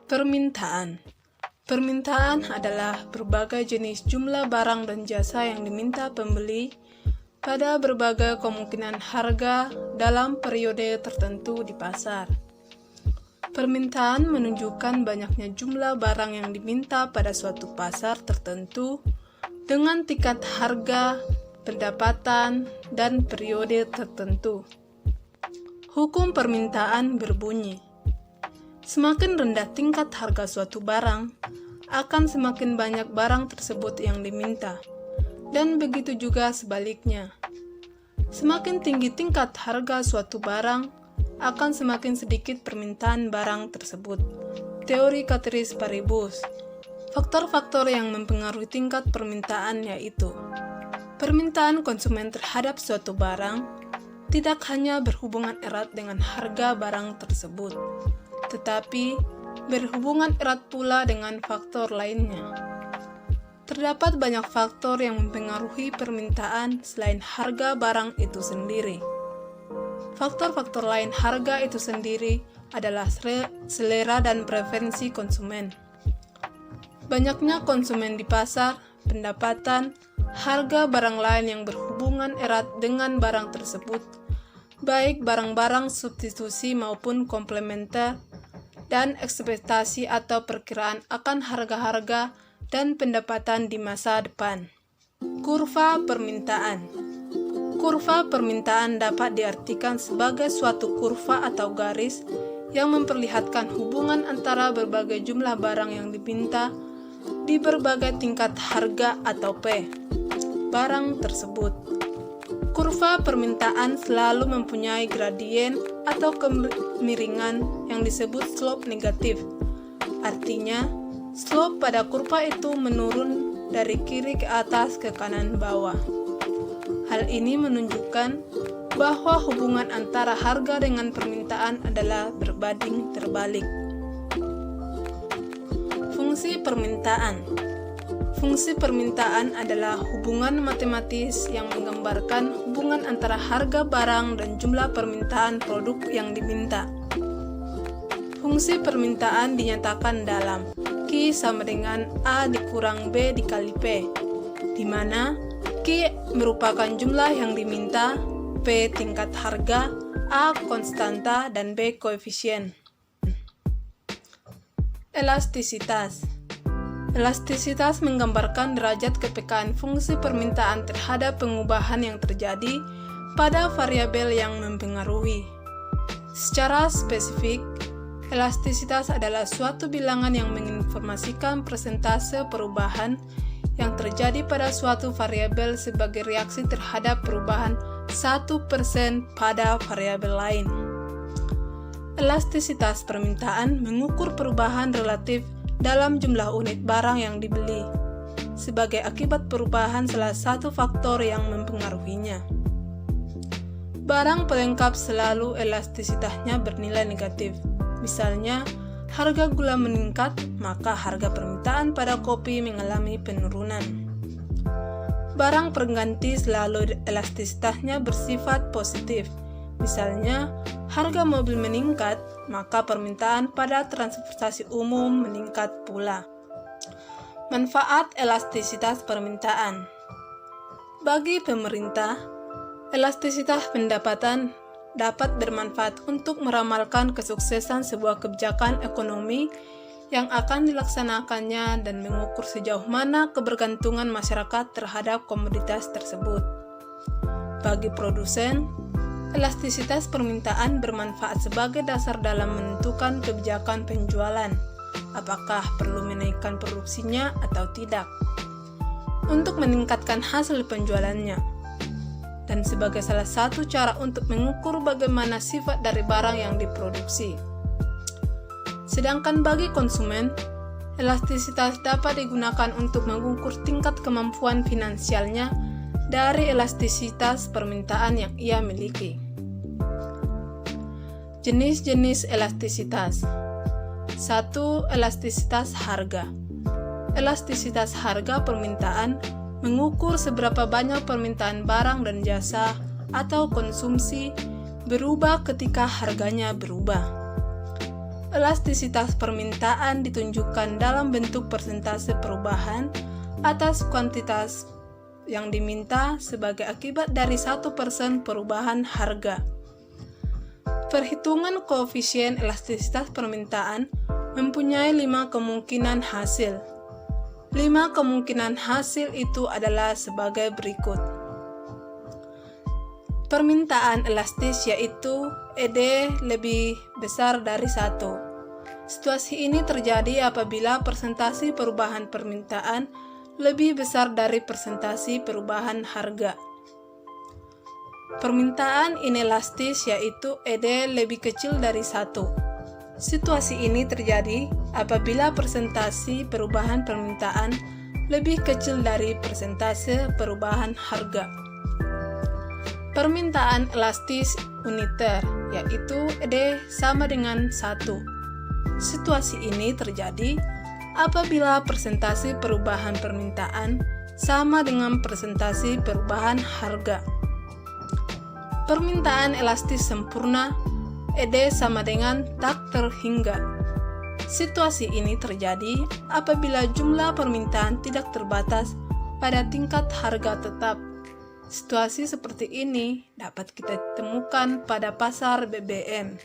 Permintaan. Permintaan adalah berbagai jenis jumlah barang dan jasa yang diminta pembeli pada berbagai kemungkinan harga dalam periode tertentu di pasar. Permintaan menunjukkan banyaknya jumlah barang yang diminta pada suatu pasar tertentu dengan tingkat harga, pendapatan, dan periode tertentu. Hukum permintaan berbunyi, semakin rendah tingkat harga suatu barang, akan semakin banyak barang tersebut yang diminta, dan begitu juga sebaliknya. Semakin tinggi tingkat harga suatu barang, akan semakin sedikit permintaan barang tersebut. Teori Ceteris Paribus. Faktor-faktor yang mempengaruhi tingkat permintaan yaitu permintaan konsumen terhadap suatu barang tidak hanya berhubungan erat dengan harga barang tersebut, tetapi berhubungan erat pula dengan faktor lainnya. Terdapat banyak faktor yang mempengaruhi permintaan selain harga barang itu sendiri. Faktor-faktor lain harga itu sendiri adalah selera dan preferensi konsumen. Banyaknya konsumen di pasar, pendapatan, harga barang lain yang berhubungan erat dengan barang tersebut, baik barang-barang substitusi maupun komplementer, dan ekspektasi atau perkiraan akan harga-harga dan pendapatan di masa depan. Kurva permintaan. Kurva permintaan dapat diartikan sebagai suatu kurva atau garis yang memperlihatkan hubungan antara berbagai jumlah barang yang diminta di berbagai tingkat harga atau P barang tersebut. Kurva permintaan selalu mempunyai gradien atau kemiringan yang disebut slope negatif. Artinya, slope pada kurva itu menurun dari kiri ke atas ke kanan bawah. Hal ini menunjukkan bahwa hubungan antara harga dengan permintaan adalah berbanding terbalik. Fungsi permintaan. Fungsi permintaan adalah hubungan matematis yang menggambarkan hubungan antara harga barang dan jumlah permintaan produk yang diminta. Fungsi permintaan dinyatakan dalam Q sama dengan A dikurang B dikali P, di mana Q merupakan jumlah yang diminta, P tingkat harga, A konstanta, dan B koefisien. Elastisitas. Elastisitas menggambarkan derajat kepekaan fungsi permintaan terhadap pengubahan yang terjadi pada variabel yang mempengaruhi. Secara spesifik, elastisitas adalah suatu bilangan yang menginformasikan persentase perubahan yang terjadi pada suatu variabel sebagai reaksi terhadap perubahan 1% pada variabel lain. Elastisitas permintaan mengukur perubahan relatif dalam jumlah unit barang yang dibeli, sebagai akibat perubahan salah satu faktor yang mempengaruhinya. Barang pelengkap selalu elastisitasnya bernilai negatif. Misalnya, harga gula meningkat, maka harga permintaan pada kopi mengalami penurunan. Barang pengganti selalu elastisitasnya bersifat positif. Misalnya, harga mobil meningkat, maka permintaan pada transportasi umum meningkat pula. Manfaat elastisitas permintaan. Bagi pemerintah, elastisitas pendapatan dapat bermanfaat untuk meramalkan kesuksesan sebuah kebijakan ekonomi yang akan dilaksanakannya dan mengukur sejauh mana kebergantungan masyarakat terhadap komoditas tersebut. Bagi produsen, elastisitas permintaan bermanfaat sebagai dasar dalam menentukan kebijakan penjualan, apakah perlu menaikkan produksinya atau tidak, untuk meningkatkan hasil penjualannya, dan sebagai salah satu cara untuk mengukur bagaimana sifat dari barang yang diproduksi. Sedangkan bagi konsumen, elastisitas dapat digunakan untuk mengukur tingkat kemampuan finansialnya dari elastisitas permintaan yang ia miliki. Jenis-jenis elastisitas. 1. Elastisitas harga. Elastisitas harga permintaan mengukur seberapa banyak permintaan barang dan jasa atau konsumsi berubah ketika harganya berubah. Elastisitas permintaan ditunjukkan dalam bentuk persentase perubahan atas kuantitas yang diminta sebagai akibat dari 1% perubahan harga. Perhitungan koefisien elastisitas permintaan mempunyai 5 kemungkinan hasil. 5 kemungkinan hasil itu adalah sebagai berikut. Permintaan elastis yaitu ED lebih besar dari 1. Situasi ini terjadi apabila persentase perubahan permintaan lebih besar dari persentase perubahan harga. Permintaan inelastis yaitu ED lebih kecil dari 1. Situasi ini terjadi apabila persentase perubahan permintaan lebih kecil dari persentase perubahan harga. Permintaan elastis uniter yaitu ED sama dengan 1. Situasi ini terjadi apabila persentase perubahan permintaan sama dengan persentase perubahan harga. Permintaan elastis sempurna ED sama dengan tak terhingga. Situasi ini terjadi apabila jumlah permintaan tidak terbatas pada tingkat harga tetap. Situasi seperti ini dapat kita temukan pada pasar BBM.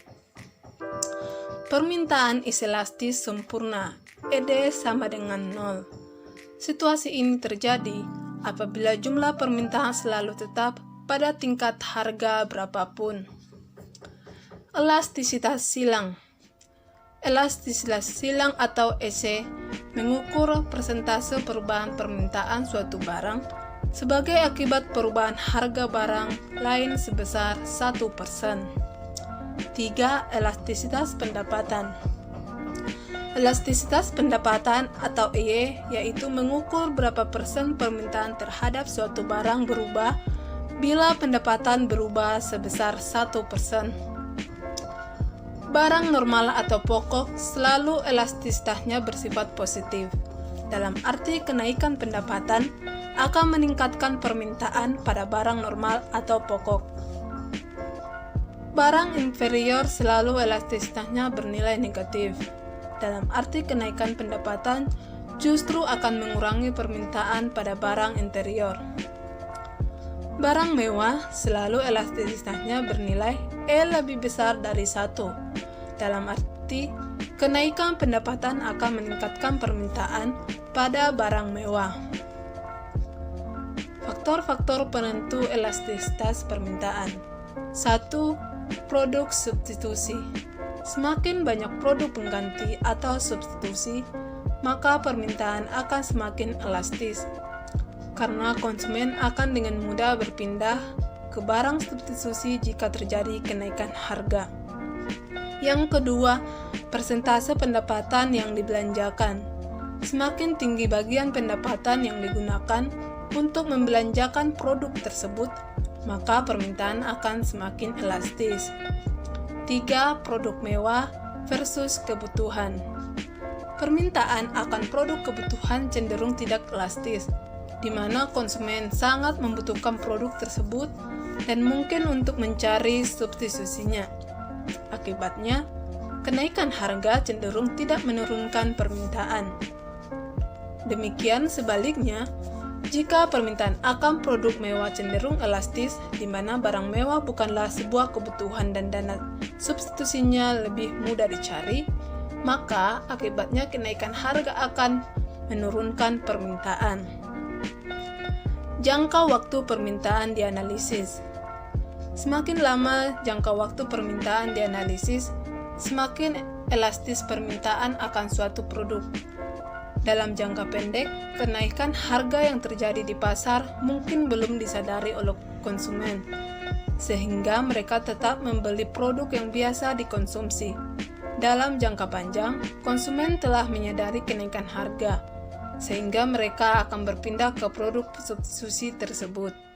Permintaan iselastis sempurna ED sama dengan 0. Situasi ini terjadi apabila jumlah permintaan selalu tetap pada tingkat harga berapapun. Elastisitas silang. Elastisitas silang atau EC mengukur persentase perubahan permintaan suatu barang sebagai akibat perubahan harga barang lain sebesar 1%. 3. Elastisitas pendapatan. Elastisitas pendapatan atau EY yaitu mengukur berapa persen permintaan terhadap suatu barang berubah bila pendapatan berubah sebesar 1%. Barang normal atau pokok selalu elastisitasnya bersifat positif, dalam arti kenaikan pendapatan akan meningkatkan permintaan pada barang normal atau pokok. Barang inferior selalu elastisitasnya bernilai negatif, dalam arti kenaikan pendapatan justru akan mengurangi permintaan pada barang interior. Barang mewah selalu elastisitasnya bernilai E lebih besar dari 1, dalam arti kenaikan pendapatan akan meningkatkan permintaan pada barang mewah. Faktor-faktor penentu elastisitas permintaan. 1. Produk substitusi. Semakin banyak produk pengganti atau substitusi, maka permintaan akan semakin elastis, karena konsumen akan dengan mudah berpindah ke barang substitusi jika terjadi kenaikan harga. Yang kedua, persentase pendapatan yang dibelanjakan. Semakin tinggi bagian pendapatan yang digunakan untuk membelanjakan produk tersebut, maka permintaan akan semakin elastis. 3. Produk mewah versus kebutuhan. Permintaan akan produk kebutuhan cenderung tidak elastis, di mana konsumen sangat membutuhkan produk tersebut dan mungkin untuk mencari substitusinya. Akibatnya, kenaikan harga cenderung tidak menurunkan permintaan. Demikian sebaliknya, jika permintaan akan produk mewah cenderung elastis, di mana barang mewah bukanlah sebuah kebutuhan dan dana substitusinya lebih mudah dicari, maka akibatnya kenaikan harga akan menurunkan permintaan. Jangka waktu permintaan dianalisis. Semakin lama jangka waktu permintaan dianalisis, semakin elastis permintaan akan suatu produk. Dalam jangka pendek, kenaikan harga yang terjadi di pasar mungkin belum disadari oleh konsumen, sehingga mereka tetap membeli produk yang biasa dikonsumsi. Dalam jangka panjang, konsumen telah menyadari kenaikan harga, sehingga mereka akan berpindah ke produk substitusi tersebut.